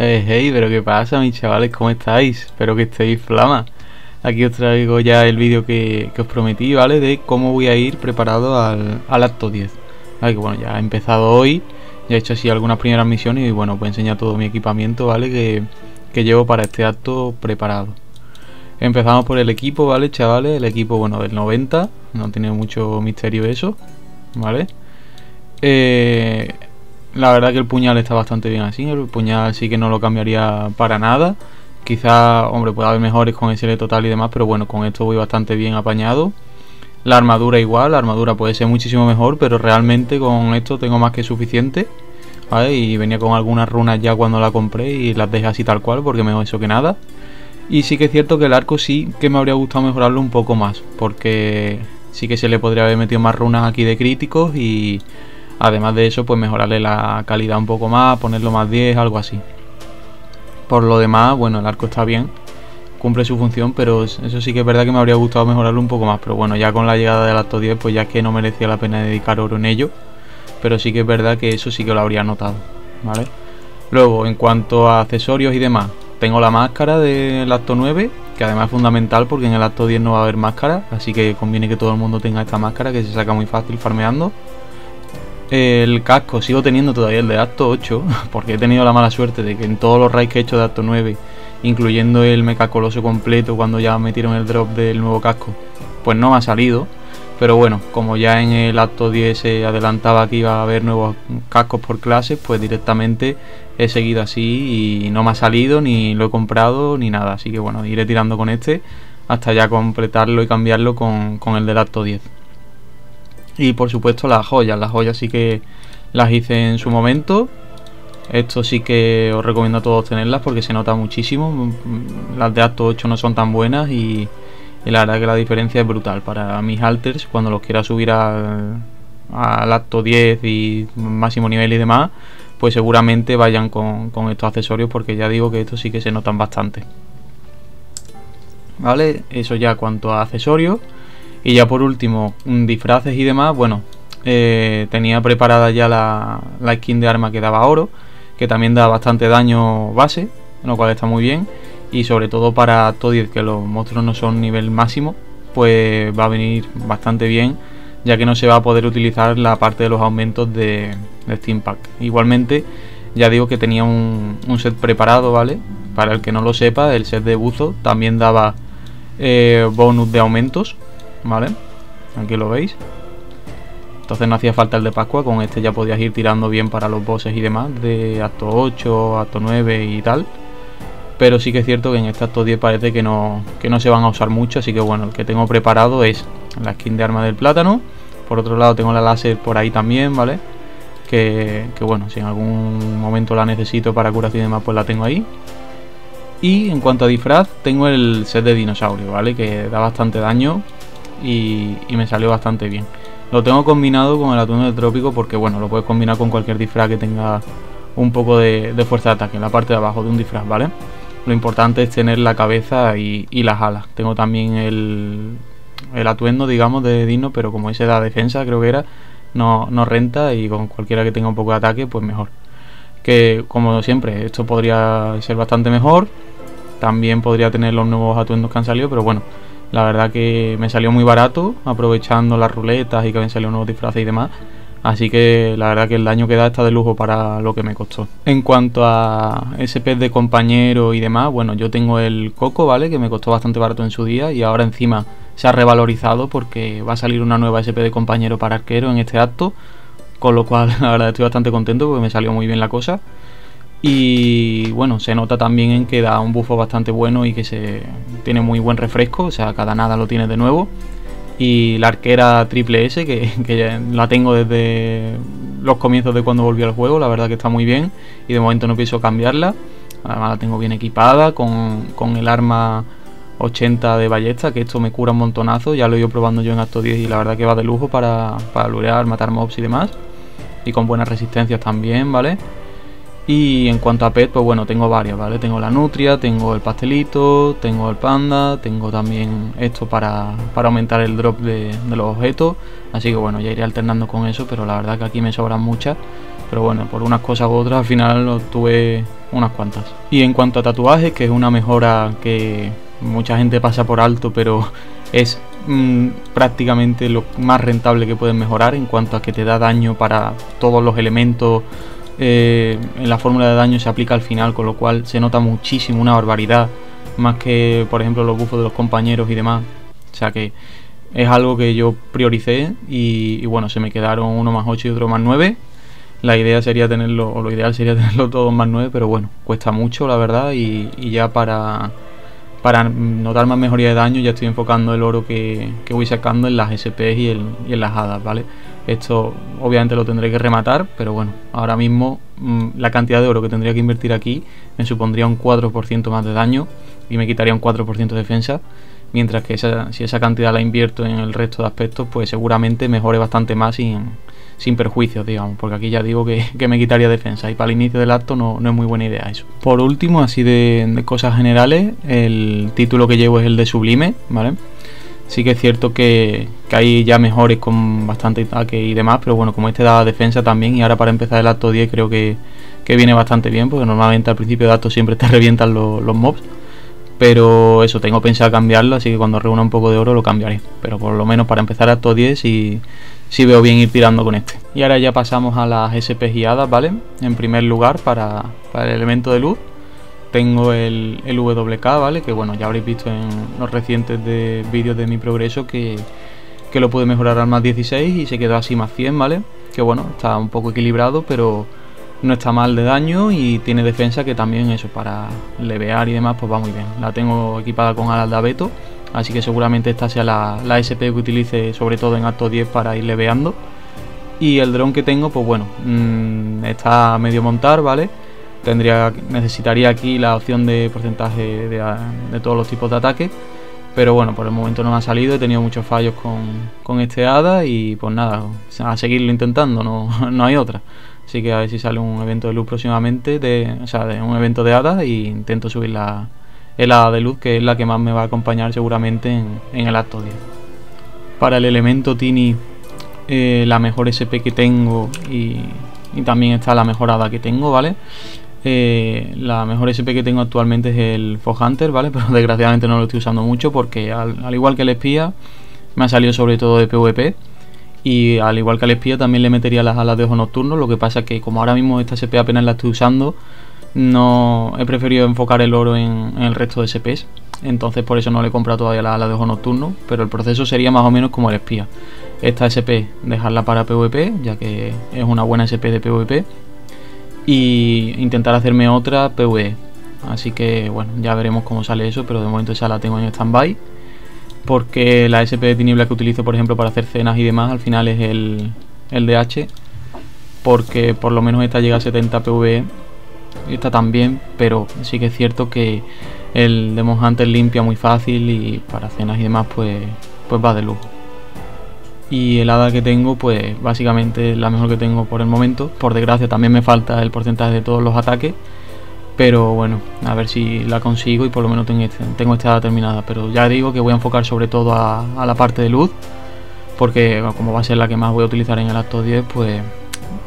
Hey, pero ¿qué pasa, mis chavales? ¿Cómo estáis? Espero que estéis flama. Aquí os traigo ya el vídeo que os prometí, ¿vale? De cómo voy a ir preparado al acto 10. Vale, que bueno, ya he empezado hoy, ya he hecho así algunas primeras misiones y bueno, os voy a enseñar todo mi equipamiento, ¿vale? Que llevo para este acto preparado. Empezamos por el equipo, ¿vale, chavales? El equipo, bueno, del 90, no tiene mucho misterio eso, ¿vale? La verdad que el puñal está bastante bien así, el puñal sí que no lo cambiaría para nada. Quizá, hombre, puede haber mejores con SL total y demás, pero bueno, con esto voy bastante bien apañado. La armadura igual, la armadura puede ser muchísimo mejor, pero realmente con esto tengo más que suficiente, ¿vale? Y venía con algunas runas ya cuando la compré y las dejé así tal cual, porque mejor eso que nada. Y sí que es cierto que el arco sí que me habría gustado mejorarlo un poco más, porque sí que se le podría haber metido más runas aquí de críticos y además de eso pues mejorarle la calidad un poco más, ponerlo más 10, algo así. Por lo demás, bueno, el arco está bien, cumple su función, pero eso sí que es verdad que me habría gustado mejorarlo un poco más. Pero bueno, ya con la llegada del acto 10 pues ya es que no merecía la pena dedicar oro en ello. Pero sí que es verdad que eso sí que lo habría notado, ¿vale? Luego, en cuanto a accesorios y demás, tengo la máscara del acto 9, que además es fundamental porque en el acto 10 no va a haber máscara, así que conviene que todo el mundo tenga esta máscara, que se saca muy fácil farmeando. El casco sigo teniendo todavía el de acto 8, porque he tenido la mala suerte de que en todos los raids que he hecho de acto 9, incluyendo el mecha coloso completo cuando ya metieron el drop del nuevo casco, pues no me ha salido. Pero bueno, como ya en el acto 10 se adelantaba que iba a haber nuevos cascos por clases, pues directamente he seguido así y no me ha salido, ni lo he comprado, ni nada. Así que bueno, iré tirando con este hasta ya completarlo y cambiarlo con el del acto 10. Y por supuesto las joyas sí que las hice en su momento. Esto sí que os recomiendo a todos tenerlas porque se nota muchísimo. Las de acto 8 no son tan buenas y la verdad que la diferencia es brutal. Para mis alters, cuando los quiera subir al acto 10 y máximo nivel y demás, pues seguramente vayan con estos accesorios, porque ya digo que estos sí que se notan bastante. Vale, eso ya cuanto a accesorios. Y ya por último, disfraces y demás, bueno, tenía preparada ya la skin de arma que daba oro, que también da bastante daño base, lo cual está muy bien. Y sobre todo para acto 10, que los monstruos no son nivel máximo, pues va a venir bastante bien, ya que no se va a poder utilizar la parte de los aumentos de Steam Pack. Igualmente, ya digo que tenía un set preparado, ¿vale? Para el que no lo sepa, el set de buzo también daba bonus de aumentos, ¿vale? Aquí lo veis. Entonces no hacía falta el de Pascua, con este ya podías ir tirando bien para los bosses y demás, de acto 8, acto 9 y tal. Pero sí que es cierto que en este acto 10 parece que no se van a usar mucho, así que bueno, el que tengo preparado es la skin de arma del plátano. Por otro lado tengo la láser por ahí también, ¿vale? Que bueno, si en algún momento la necesito para curación y demás, pues la tengo ahí. Y en cuanto a disfraz, tengo el set de dinosaurio, ¿vale? Que da bastante daño y me salió bastante bien. Lo tengo combinado con el atuendo del trópico porque bueno, lo puedes combinar con cualquier disfraz que tenga un poco de fuerza de ataque en la parte de abajo de un disfraz, ¿vale? Lo importante es tener la cabeza y las alas. Tengo también el atuendo, digamos, de Dino, pero como ese da defensa, creo que era, no renta, y con cualquiera que tenga un poco de ataque, pues mejor. Que como siempre, esto podría ser bastante mejor. También podría tener los nuevos atuendos que han salido, pero bueno, la verdad que me salió muy barato, aprovechando las ruletas y que habían salido nuevos disfraces y demás. Así que la verdad que el daño que da está de lujo para lo que me costó. En cuanto a SP de compañero y demás, bueno, yo tengo el Coco, ¿vale? Que me costó bastante barato en su día y ahora encima se ha revalorizado porque va a salir una nueva SP de compañero para arquero en este acto. Con lo cual la verdad estoy bastante contento porque me salió muy bien la cosa. Y bueno, se nota también en que da un buffo bastante bueno y que tiene muy buen refresco, o sea, cada nada lo tiene de nuevo. Y la arquera triple S, que la tengo desde los comienzos de cuando volví al juego, la verdad que está muy bien y de momento no pienso cambiarla. Además la tengo bien equipada con el arma 80 de ballesta, que esto me cura un montonazo, ya lo he ido probando yo en acto 10 y la verdad que va de lujo para lurear, matar mobs y demás. Y con buenas resistencias también, ¿vale? Y en cuanto a pet, pues bueno, tengo varias, ¿vale? Tengo la nutria, tengo el pastelito, tengo el panda, tengo también esto para aumentar el drop de los objetos. Así que bueno, ya iré alternando con eso, pero la verdad que aquí me sobran muchas. Pero bueno, por unas cosas u otras al final obtuve unas cuantas. Y en cuanto a tatuajes, que es una mejora que mucha gente pasa por alto, pero es prácticamente lo más rentable que puedes mejorar en cuanto a que te da daño para todos los elementos. En la fórmula de daño se aplica al final, con lo cual se nota muchísimo, una barbaridad, más que por ejemplo los buffos de los compañeros y demás. O sea que es algo que yo prioricé y bueno, se me quedaron uno más 8 y otro más 9. La idea sería tenerlo, o lo ideal sería tenerlo todos más 9, pero bueno, cuesta mucho la verdad, y ya para notar más mejoría de daño ya estoy enfocando el oro que voy sacando en las SPs y en las hadas, ¿vale? Esto obviamente lo tendré que rematar, pero bueno, ahora mismo la cantidad de oro que tendría que invertir aquí me supondría un 4% más de daño y me quitaría un 4% de defensa, mientras que si esa cantidad la invierto en el resto de aspectos, pues seguramente mejore bastante más sin perjuicios, digamos, porque aquí ya digo que me quitaría defensa y para el inicio del acto no es muy buena idea eso. Por último, así de cosas generales, el título que llevo es el de Sublime, ¿vale? Sí que es cierto que hay ya mejores con bastante ataque y demás, pero bueno, como este da defensa también, y ahora para empezar el acto 10 creo que viene bastante bien, porque normalmente al principio de acto siempre te revientan los mobs. Pero eso, tengo pensado cambiarlo, así que cuando reúna un poco de oro lo cambiaré. Pero por lo menos para empezar acto 10 sí veo bien ir tirando con este. Y ahora ya pasamos a las SP guiadas, ¿vale? En primer lugar, para el elemento de luz, tengo el WK, ¿vale? Que bueno, ya habréis visto en los recientes vídeos de mi progreso que lo pude mejorar al más 16 y se quedó así más 100, ¿vale? Que bueno, está un poco equilibrado, pero no está mal de daño y tiene defensa, que también eso, para levear y demás, pues va muy bien. La tengo equipada con alas de abeto, así que seguramente esta sea la SP que utilice sobre todo en acto 10 para ir leveando. Y el dron que tengo, pues bueno, está a medio montar, ¿vale? Necesitaría aquí la opción de porcentaje de todos los tipos de ataque, pero bueno, por el momento no me ha salido, he tenido muchos fallos con este hada y pues nada, a seguirlo intentando, no hay otra. Así que a ver si sale un evento de luz próximamente, de un evento de hadas, y intento subir el hada de luz, que es la que más me va a acompañar seguramente en el acto 10. Para el elemento Tini, la mejor SP que tengo y también está la mejor hada que tengo, ¿vale? La mejor SP que tengo actualmente es el Fog Hunter, ¿vale? Pero desgraciadamente no lo estoy usando mucho porque al igual que el espía me ha salido sobre todo de PvP. Y al igual que al espía también le metería las alas de ojo nocturno. Lo que pasa es que como ahora mismo esta SP apenas la estoy usando, no he preferido enfocar el oro en el resto de SPs. Entonces por eso no le he comprado todavía las alas de ojo nocturno. Pero el proceso sería más o menos como el espía. Esta SP dejarla para PvP, ya que es una buena SP de PvP, y intentar hacerme otra PvE. Así que bueno, ya veremos cómo sale eso, pero de momento esa la tengo en stand-by, porque la SP de tiniebla que utilizo por ejemplo para hacer cenas y demás al final es el DH, porque por lo menos esta llega a 70 PvE, esta también, pero sí que es cierto que el Demon Hunter limpia muy fácil y para cenas y demás pues va de lujo. Y el hada que tengo pues básicamente es la mejor que tengo por el momento. Por desgracia también me falta el porcentaje de todos los ataques, pero bueno, a ver si la consigo y por lo menos tengo esta hada terminada. Pero ya digo que voy a enfocar sobre todo a la parte de luz, porque como va a ser la que más voy a utilizar en el acto 10, pues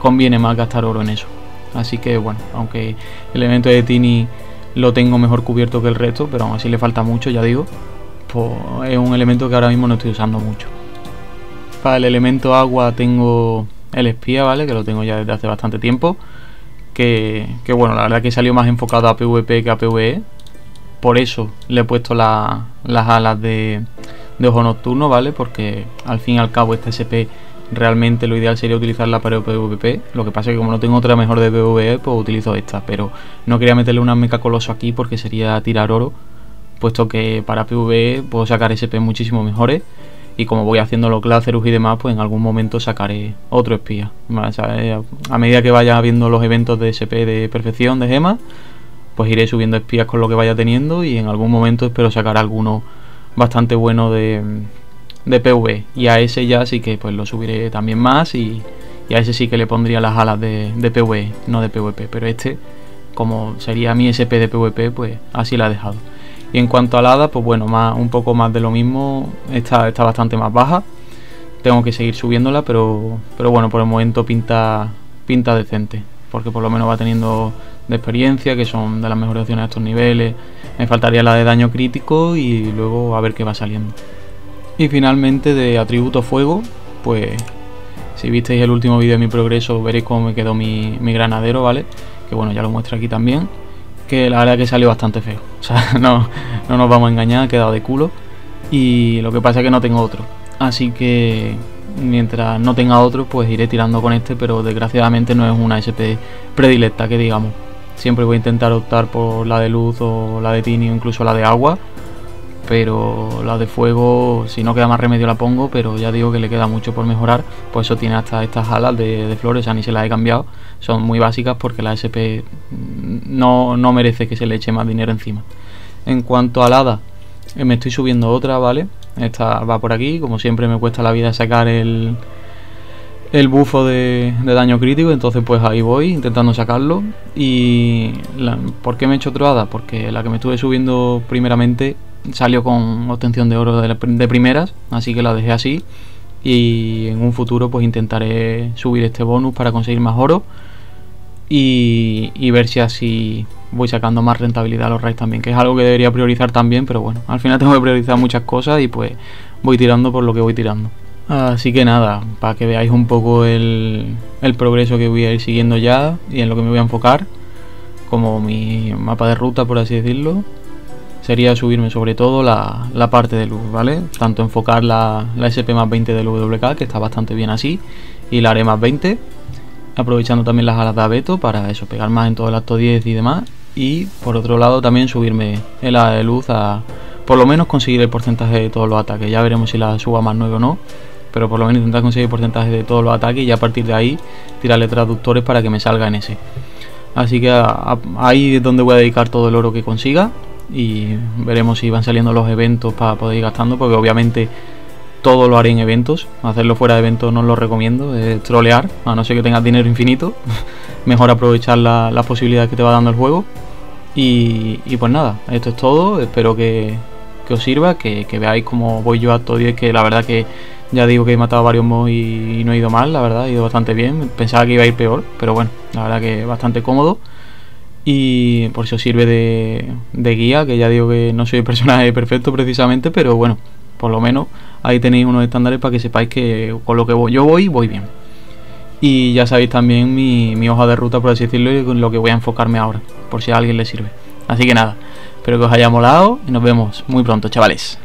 conviene más gastar oro en eso. Así que bueno, aunque el elemento de Tini lo tengo mejor cubierto que el resto, pero aún así le falta mucho, ya digo, pues es un elemento que ahora mismo no estoy usando mucho. Para el elemento agua tengo el espía, ¿vale? Que lo tengo ya desde hace bastante tiempo. Que bueno, la verdad que salió más enfocado a PvP que a PvE. Por eso le he puesto las alas de ojo nocturno, ¿vale? Porque al fin y al cabo esta SP realmente lo ideal sería utilizarla para PvP. Lo que pasa es que como no tengo otra mejor de PvE, pues utilizo esta. Pero no quería meterle una mecha coloso aquí porque sería tirar oro, puesto que para PvE puedo sacar SP muchísimo mejores. Y como voy haciendo los Glacerus y demás, pues en algún momento sacaré otro espía. A medida que vaya viendo los eventos de SP de perfección de gemas, pues iré subiendo espías con lo que vaya teniendo, y en algún momento espero sacar alguno bastante bueno de PvE. Y a ese ya sí que pues lo subiré también más y y a ese sí que le pondría las alas de PvE, no de PvP, pero este, como sería mi SP de PvP, pues así la he dejado. Y en cuanto al hada, pues bueno, un poco más de lo mismo, está bastante más baja, tengo que seguir subiéndola, pero bueno, por el momento pinta decente, porque por lo menos va teniendo de experiencia, que son de las mejores opciones a estos niveles. Me faltaría la de daño crítico y luego a ver qué va saliendo. Y finalmente de atributo fuego, pues si visteis el último vídeo de mi progreso veréis cómo me quedó mi granadero, ¿vale? Que bueno, ya lo muestro aquí también, que la verdad que salió bastante feo, o sea, no nos vamos a engañar, ha quedado de culo. Y lo que pasa es que no tengo otro, así que mientras no tenga otro pues iré tirando con este, pero desgraciadamente no es una SP predilecta que digamos. Siempre voy a intentar optar por la de luz o la de tini o incluso la de agua, pero la de fuego, si no queda más remedio la pongo, pero ya digo que le queda mucho por mejorar. Por eso tiene hasta estas alas de flores, o sea, ni se las he cambiado, son muy básicas porque la SP no merece que se le eche más dinero encima. En cuanto al hada, me estoy subiendo otra, ¿vale? Esta va por aquí, como siempre me cuesta la vida sacar el bufo de daño crítico, entonces pues ahí voy intentando sacarlo. Y ¿por qué me he hecho otro hada? Porque la que me estuve subiendo primeramente salió con obtención de oro de primeras, así que la dejé así, y en un futuro pues intentaré subir este bonus para conseguir más oro y ver si así voy sacando más rentabilidad a los raids también, que es algo que debería priorizar también, pero bueno, al final tengo que priorizar muchas cosas y pues voy tirando por lo que voy tirando. Así que nada, para que veáis un poco el progreso que voy a ir siguiendo ya y en lo que me voy a enfocar, como mi mapa de ruta, por así decirlo, sería subirme sobre todo la parte de luz, ¿vale? Tanto enfocar la SP más 20 del WK, que está bastante bien así, y la ARE más 20, aprovechando también las alas de abeto para eso, pegar más en todo el acto 10 y demás. Y por otro lado también subirme el ala de luz a por lo menos conseguir el porcentaje de todos los ataques. Ya veremos si la suba más 9 o no, pero por lo menos intentar conseguir el porcentaje de todos los ataques y a partir de ahí tirarle traductores para que me salga en ese. Así que ahí es donde voy a dedicar todo el oro que consiga y veremos si van saliendo los eventos para poder ir gastando, porque obviamente todo lo haré en eventos. Hacerlo fuera de eventos no lo recomiendo, es trolear, a no ser que tengas dinero infinito. Mejor aprovechar las posibilidades que te va dando el juego. Y pues nada, esto es todo. Espero que os sirva, que veáis cómo voy yo a acto 10, que la verdad que ya digo que he matado varios mobs y no he ido mal, la verdad, he ido bastante bien. Pensaba que iba a ir peor, pero bueno, la verdad que bastante cómodo. Y por eso sirve de guía, que ya digo que no soy el personaje perfecto precisamente, pero bueno, por lo menos ahí tenéis unos estándares para que sepáis que con lo que yo voy bien. Y ya sabéis también mi hoja de ruta, por así decirlo, y con lo que voy a enfocarme ahora, por si a alguien le sirve. Así que nada, espero que os haya molado y nos vemos muy pronto, chavales.